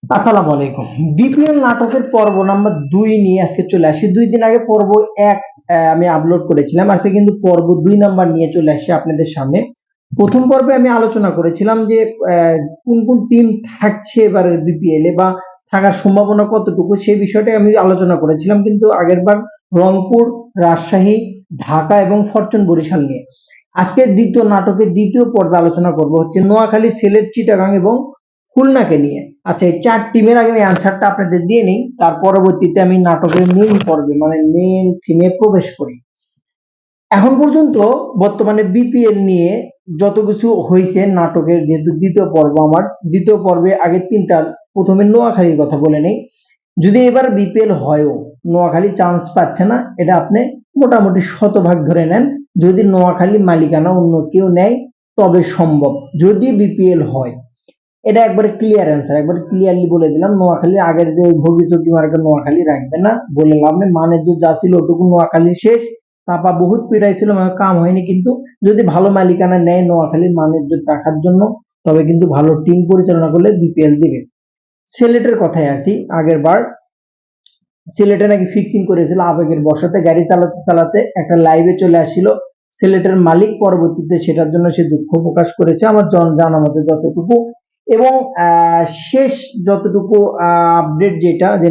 আসসালামু আলাইকুম। বিপিএল নাটকের পর্ব নাম্বার ২ নিয়ে আজকে চলে আসি। ২ দিন আগে পর্ব ১ আমি আপলোড করেছিলাম। আজকে কিন্তু পর্ব ২ নাম্বার নিয়ে চলে আসছি আপনাদের সামনে। ১ম পর্বে আমি আলোচনা করেছিলাম যে কোন টিম থাকছে এবারের বিপিএল এ বা থাকার সম্ভাবনা কতটুকু সেই বিষয়টাই আমি আলোচনা করেছিলাম। কিন্তু আগেরবার রংপুর, রাজশাহী, ঢাকা এবং ফরচুন বরিশাল নিয়ে। আজকে নাটকের ২য় পর্বে আলোচনা করব হচ্ছে নোয়াখালী, সিলেট, চিটাগাং এবং খুলনাকে নিয়ে। আচ্ছা, এই ৪ টিমের আগে আমি অ্যানসারটা আপনাদের দিয়ে নেই। তার পরবর্তীতে আমি নাটকের মেইন পর্বে মানে মেইন থিমে প্রবেশ করি। এখন পর্যন্ত বর্তমানে বিপিএল নিয়ে যত কিছু হইছে নাটকের, যেহেতু ২য় পর্ব আমার, ২য় পর্বে আগে ৩টা, প্রথমে নোয়াখালীর কথা বলে নেই। যদি এবার বিপিএল হয়ও নোয়াখালী চান্স পাচ্ছে না, এটা আপনি মোটামুটি শতভাগ ধরে নেন। যদি নোয়াখালী মালিকানা অন্য কেউ নেয় তবে সম্ভব, যদি বিপিএল হয়। এটা একবারে ক্লিয়ার অ্যান্সার, একবারে ক্লিয়ারলি বলে দিলাম। নোয়াখালী আগের যে ভবিষ্যৎ মার্কা নোয়াখালী রাখবে না, বলে লাভ নেই। মানের যা ছিল ওটুকু নোয়াখালী শেষ। তাপা বহুত পিটাই ছিল, মানে কাম হয়নি। কিন্তু যদি ভালো মালিকানা নেয় নোয়াখালীর মানের রাখার জন্য, তবে কিন্তু ভালো টিম পরিচালনা করলে বিপিএল দিবে। সিলেটের কথায় আসি, আগের বার সিলেটে নাকি ফিক্সিং করেছিল আবেগের বশতে, গাড়ি চালাতে চালাতে একটা লাইভে চলে আসছিল সিলেটের মালিক। পরবর্তীতে সেটার জন্য সে দুঃখ প্রকাশ করেছে আমার জানা মতে যতটুকু। এবং শেষ যতটুকু আপডেট যেটা, যে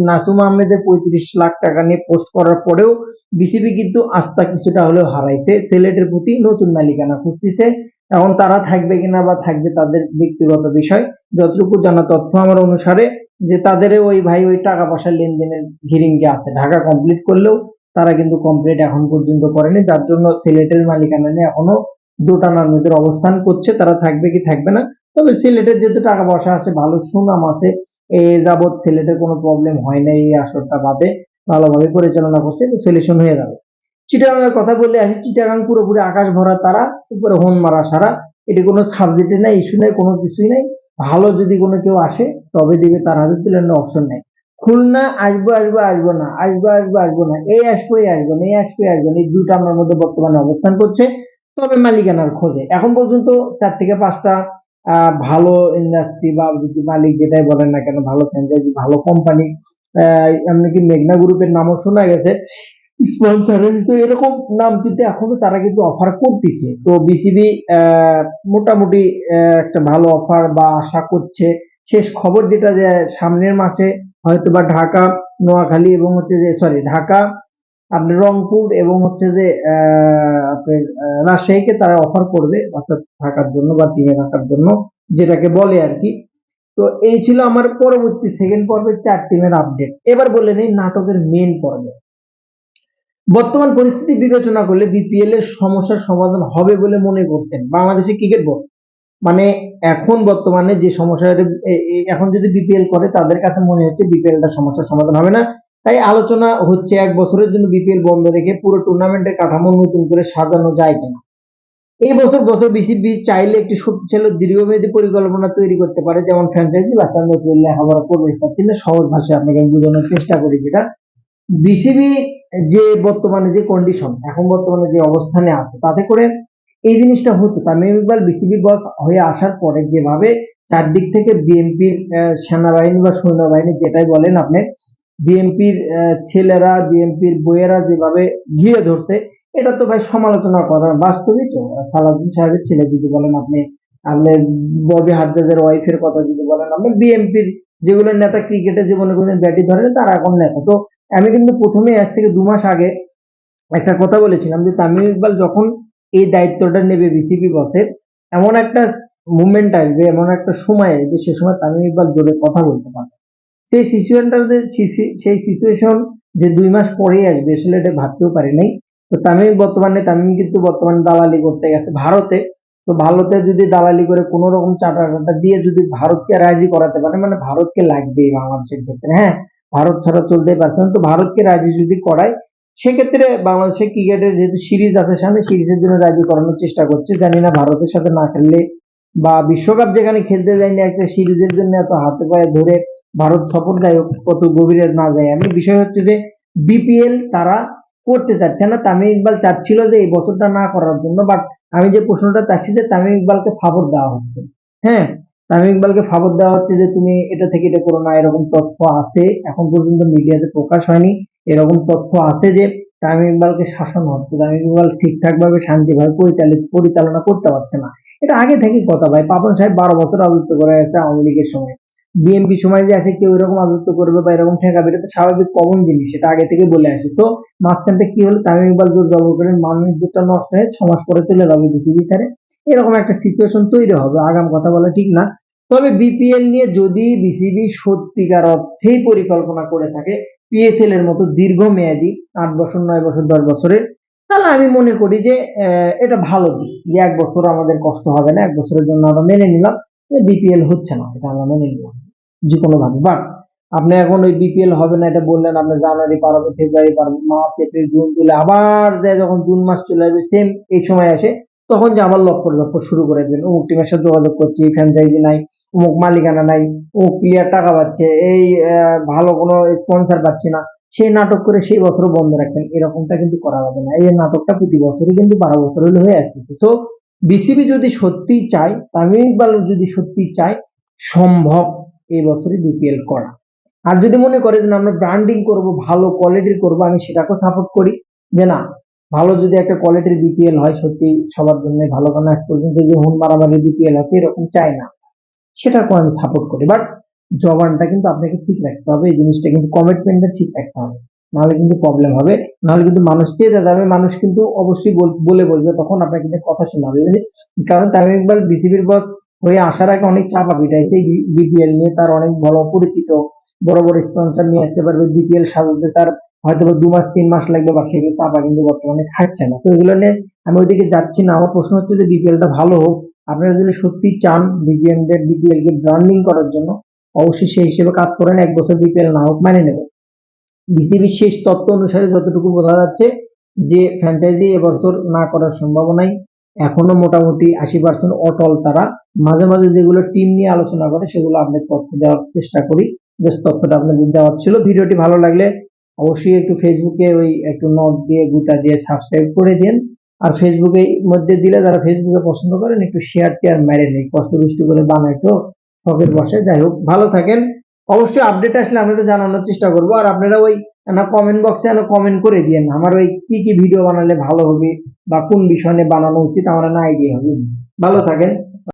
নাসুম আহমেদের ৩৫ লাখ টাকা নিয়ে পোস্ট করার পরেও বিসিবি কিন্তু আস্থা কিছুটা হলেও হারাইছে সিলেটের প্রতি, নতুন মালিকানা খুঁজতেছে। এখন তারা থাকবে কিনা বা থাকবে তাদের ব্যক্তিগত বিষয়। যতটুকু জানা তথ্য আমার অনুসারে, যে তাদের ওই ভাই ওই টাকা পয়সার লেনদেনের ঘিরিঙ্গি আছে, ঢাকা কমপ্লিট করলেও তারা কিন্তু কমপ্লিট এখন পর্যন্ত করেনি, যার জন্য সিলেটের মালিকানা নিয়ে এখনো দোটানার মধ্যে অবস্থান করছে তারা থাকবে কি থাকবে না। তবে সিলেটের যেহেতু টাকা পয়সা আছে, ভালো সুনাম আছে, এ যাবৎ সিলেটের কোনো প্রবলেম হয় না। এই আসরটা বাদে ভালোভাবে পরিচালনা করছে, তো সলিউশন হয়ে যাবে। চিটাগাং এর কথা বললে আসি, চিটাগাং পুরোপুরি আকাশ ভরা তারা, উপরে হোন মারা সারা। এটি কোনো সাবজেক্টে নাই, ইস্যু নাই, কোনো কিছুই নাই। ভালো যদি কোনো কেউ আসে তবে দিকে তার হাতে তুলে অপশন নাই। খুলনা আসবো আসবো আসবো না, আসবো আসবো আসবো না, এই আসবো এই আসবো না, এই আসবো এই আসবো না, এই দুটো আমার মধ্যে বর্তমানে অবস্থান করছে। তবে মালিকানার খোঁজে এখন পর্যন্ত ৪ থেকে ৫টা ভালো ইন্ডাস্ট্রি বা যদি মালিক যেটাই বলেন না কেন, ভালো ফ্র্যাঞ্চাইজি, ভালো কোম্পানি, এমনকি মেঘনা গ্রুপের নামও শোনা গেছে স্পন্সরের, তো এরকম নাম কিন্তু এখনো তারা কিন্তু অফার করতেছে। তো বিসিবি মোটামুটি একটা ভালো অফার বা আশা করছে। শেষ খবর যেটা, যে সামনের মাসে হয়তো বা ঢাকা, নোয়াখালী এবং হচ্ছে যে সরি ঢাকা, আপনার রংপুর এবং হচ্ছে যে আপনার রাজশাহীকে তারা অফার করবে, অর্থাৎ থাকার জন্য বা টিমে থাকার জন্য, যেটাকে বলে আর কি। তো এই ছিল আমার পরবর্তী সেকেন্ড পর্বের ৪ টিমের আপডেট। এবার বলে নেই নাটকের মেন পর্বে। বর্তমান পরিস্থিতি বিবেচনা করলে বিপিএল এর সমস্যার সমাধান হবে বলে মনে করছেন বাংলাদেশে ক্রিকেট বোর্ড? মানে এখন বর্তমানে যে সমস্যা, এখন যদি বিপিএল করে তাদের কাছে মনে হচ্ছে বিপিএল টা সমস্যার সমাধান হবে না। তাই আলোচনা হচ্ছে ১ বছরের জন্য বিপিএল বন্ধ রেখে পুরো টুর্নামেন্টের কাঠামো নতুন করে সাজানো যায় কিনা। এই বছর বিসিবি চাইলে একটি শক্তিশালী দীর্ঘমেয়াদী পরিকল্পনা তৈরি করতে পারে, যেমন ফ্র্যাঞ্চাইজি বাঁচানো, লেখাপড়া করবে চাচ্ছি না, সহজ ভাষায় আপনাকে আমি বোঝানোর চেষ্টা করি। যেটা বিসিবি যে বর্তমানে যে কন্ডিশন, এখন বর্তমানে যে অবস্থানে আছে, তাতে করে এই জিনিসটা হতো। তামিম ইকবাল বিসিবি বস হয়ে আসার পরে যেভাবে চারদিক থেকে বিএনপির সেনাবাহিনী বা সৈন্যবাহিনী যেটাই বলেন আপনি, বিএনপির ছেলেরা, বিএনপির বইয়েরা যেভাবে ঘিরে ধরছে, এটা তো ভাই সমালোচনা করার বাস্তবিক। তো সালাউদ্দিন সাহেবের ছেলে যদি বলেন আপনি, আপনি ববি হাজ্জাজের ওয়াইফের কথা যদি বলেন আপনি, বিএনপির যেগুলো নেতা ক্রিকেটে জীবনে কোনদিন ব্যাটি ধরেন তারা এখন নেতা। তো আমি কিন্তু প্রথমে আজ থেকে ২ মাস আগে একটা কথা বলেছিলাম যে তামিম ইকবাল যখন এই দায়িত্বটা নেবে বিসিবি বসের, এমন একটা মুভমেন্ট আসবে, এমন একটা সময় আসবে, সে সময় তামিম ইকবাল জোরে কথা বলতে পারবে। সেই সিচুয়েশনটাতে, সেই সিচুয়েশন যে ২ মাস পরেই আসবে, আসলে এটা ভাবতেও পারি নাই। তো তামিম কিন্তু বর্তমানে দালালি করতে গেছে ভারতে। তো ভারতে যদি দালালি করে কোনো রকম চাটা টাটা দিয়ে যদি ভারতকে রাজি করাতে পারে, মানে ভারতকে লাগবেই বাংলাদেশের ক্ষেত্রে, হ্যাঁ, ভারত ছাড়া চলতেই পারছে না। তো ভারতকে রাজি যদি করায়, সেক্ষেত্রে বাংলাদেশের ক্রিকেটের যেহেতু সিরিজ আছে সামনে, সিরিজের জন্য রাজি করানোর চেষ্টা করছে। জানি না ভারতের সাথে না খেললে বা বিশ্বকাপ যেখানে খেলতে যায়নি, একটা সিরিজের জন্য এত হাতে পায়ে ধরে ভারত সফর দেয়, কত গভীরে না যায় আমি। বিষয় হচ্ছে যে বিপিএল তারা করতে চাচ্ছে না। তামিম ইকবাল চাচ্ছিল যে এই বছরটা না করার জন্য, বাট আমি যে প্রশ্নটা চাচ্ছি যে তামিম ইকবালকে ফাভর দেওয়া হচ্ছে। হ্যাঁ, তামিম ইকবালকে ফাবর দেওয়া হচ্ছে যে তুমি এটা থেকে এটা করো না, এরকম তথ্য আছে, এখন পর্যন্ত মিডিয়াতে প্রকাশ হয়নি, এরকম তথ্য আছে যে তামিম ইকবালকে শাসানো হচ্ছে, তামিম ইকবাল ঠিকঠাক ভাবে শান্তিভাবে পরিচালনা করতে পারছে না। এটা আগে থেকেই কথা ভাই, পাপন সাহেব 12 বছর রাজত্ব করে গেছে আওয়ামী লীগের সময়, বিএনপি সময় যে আসে কেউ এরকম রাজত্ব করবে বা এরকম ঠেকাবে, এটা তো স্বাভাবিক কমন জিনিস, এটা আগে থেকে বলে আসে। তো মাঝখানটা কি হলো, তামিম ইকবাল জোর জবর করেন, মানুষ দুটা নষ্ট হয়ে 6 মাস পরে চলে যাবে বিসিবি স্যারে, এরকম একটা সিচুয়েশন তৈরি হবে, আগাম কথা বলা ঠিক না। তবে বিপিএল নিয়ে যদি বিসিবি সত্যিকার অর্থেই পরিকল্পনা করে থাকে পিএসএল এর মতো দীর্ঘমেয়াদী 8 বছর 9 বছর 10 বছরের, তাহলে আমি মনে করি যে এটা ভালো দিক, যে 1 বছর আমাদের কষ্ট হবে না, 1 বছরের জন্য আমরা মেনে নিলাম যে বিপিএল হচ্ছে না, এটা আমরা মেনে নিলাম যে কোনো ভাবে। বাট আপনি এখন ওই বিপিএল হবে না এটা বললেন, আপনি জানুয়ারি পারবো, ফেব্রুয়ারি পারবো, মার্চ এপ্রিল জুন তুলে আবার যায়, যখন জুন মাস চলে আসবে সেম এই সময় আসে, তখন যে আবার লক্ষ্য লক্ষ্য শুরু করে দেবেন, অমুক টিমের সাথে যোগাযোগ করছি, ফ্র্যাঞ্চাইজি নাই, অমুক মালিকানা নাই, অমুক প্লেয়ার টাকা পাচ্ছে, এই ভালো কোনো স্পন্সর পাচ্ছি না, সেই নাটক করে সেই বছর বন্ধ রাখবেন, এরকমটা কিন্তু করা যাবে না। এই নাটকটা প্রতি বছরই কিন্তু 12 বছর হলে হয়ে আসতেছে। সো বিসিবি যদি সত্যি চায়, তামিম ইকবাল যদি সত্যি চায়, সম্ভব এই বছরই বিপিএল করা। আর যদি মনে করে যে না, আমরা ব্র্যান্ডিং করব, ভালো কোয়ালিটির করব, আমি সেটাকেও সাপোর্ট করি, যে না, ভালো যদি একটা কোয়ালিটির বিপিএল হয় সত্যি সবার জন্য ভালো, কারণ আজ পর্যন্ত যে হুন মারামারি বিপিএল আছে এরকম চাই না, সেটাকেও আমি সাপোর্ট করি। বাট জবানটা কিন্তু আপনাকে ঠিক রাখতে হবে, এই জিনিসটা কিন্তু কমিটমেন্টটা ঠিক রাখতে হবে, নাহলে কিন্তু প্রবলেম হবে, নাহলে কিন্তু মানুষ চেয়ে যাবে, মানুষ কিন্তু অবশ্যই বলে বলবে, তখন আপনাকে কিন্তু কথা শোনাবে। কারণ তামিম ইকবাল বিসিবির বস হয়ে আসার আগে অনেক চাপা পিটাইছে বিপিএল নিয়ে, তার অনেক ভালো পরিচিত, বড় বড় স্পন্সর নিয়ে আসতে পারবে, বিপিএল সাজাতে তার হয়তো 2 মাস 3 মাস লাগবে, বা সেগুলো চাপা কিন্তু বর্তমানে খাচ্ছে না। তো এগুলো নিয়ে আমি ওইদিকে যাচ্ছি না, আমার প্রশ্ন হচ্ছে যে বিপিএলটা ভালো হোক। আপনারা যদি সত্যি চান বিপিএল কে ব্র্যান্ডিং করার জন্য, অবশ্যই সেই হিসেবে কাজ করেন, 1 বছর বিপিএল না হোক মানে নেব। বিসিবির শেষ তথ্য অনুসারে যতটুকু বোঝা যাচ্ছে যে ফ্র্যাঞ্চাইজি এবছর না করার সম্ভাবনাই এখনো মোটামুটি 80% অটল তারা। মাঝে মাঝে যেগুলো টিম নিয়ে আলোচনা করে সেগুলো আপনাদের তথ্য দেওয়ার চেষ্টা করি, জাস্ট তথ্যটা আপনাদের দেওয়ার ছিল। ভিডিওটি ভালো লাগলে অবশ্যই একটু ফেসবুকে ওই একটু নক দিয়ে গুতা দিয়ে সাবস্ক্রাইব করে দিন। আর ফেসবুকে মধ্যে দিলে, যারা ফেসবুকে পছন্দ করেন একটু শেয়ার টেয়ার মেরে নেই, কষ্ট বৃষ্টি করে বানাই তো শখের বসে। যাই হোক, ভালো থাকেন, অবশ্যই আপডেট আসলে আপনাদের জানানোর চেষ্টা করবো। আর আপনারা ওই কমেন্ট বক্সে কমেন্ট করে দিয়েন আমার ওই কি কি ভিডিও বানালে ভালো হবে বা কোন বিষয় নিয়ে বানানো উচিত, আমার না আইডিয়া হবে। ভালো থাকেন।